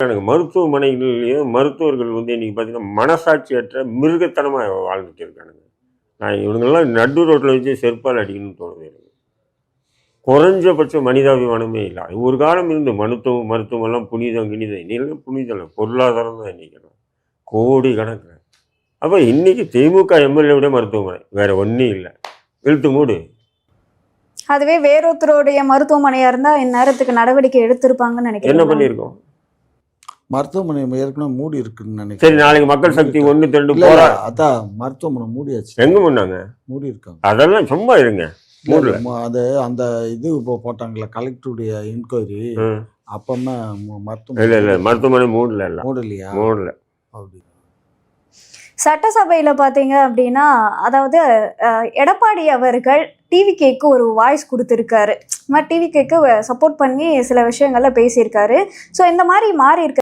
எனக்கு மருத்துவமனைகள்லையும் மருத்துவர்கள் இன்னைக்கு பார்த்தீங்கன்னா மனசாட்சியற்ற மிருகத்தனமாக வாழ்ந்துட்டு இருக்கானுங்க. நான் இவனுங்கெல்லாம் நடு ரோட்டில் வச்சு செருப்பால் அடிக்கணும்னு தோணுது எனக்கு. குறைஞ்சபட்ச மனிதாபிமானமே இல்லை. ஒரு காலம் இருந்து மருத்துவமெல்லாம் புனிதம் கிணிதம் இன்னைக்கு புனிதம் இல்லை, பொருளாதாரம் தான் இன்னைக்கு கோடி கணக்கு. அப்போ இன்னைக்கு திமுக எம்எல்ஏ மருத்துவமனை வேற ஒன்றும் இல்லை, இழுத்து மூடு. அதுவே வேறொருத்தருடைய மருத்துவமனையா இருந்தா இந்நேரத்துக்கு நடவடிக்கை எடுத்திருப்பாங்கன்னு நினைக்கிறேன். என்ன பண்ணியிருக்கோம்? மருத்துவமனை ஏற்கனவே மூடி இருக்குன்னு நினைக்கிறேன். சரி, நாளைக்கு மக்கள் சக்தி 1-2 போறா, அதான் மருத்துவமனை மூடியாச்சு. எங்க முன்னாங்க மூடி இருக்காங்க. அதெல்லாம் சும்மா இருங்க. அது அந்த இது இப்போ போட்டாங்கல்ல கலெக்டருடைய என்கொயரி, அப்பமே மருத்துவமனை இல்லை மருத்துவமனை மூடல. அப்படி சட்டசபையில பாத்தீங்க அப்படின்னா, அதாவது எடப்பாடி அவர்கள் டிவிகேக்கு ஒரு வாய்ஸ் கொடுத்திருக்காரு. இந்த மாதிரி டிவிகேக்கு சப்போர்ட் பண்ணி சில விஷயங்கள்ல பேசியிருக்காரு. ஸோ இந்த மாதிரி மாறி இருக்க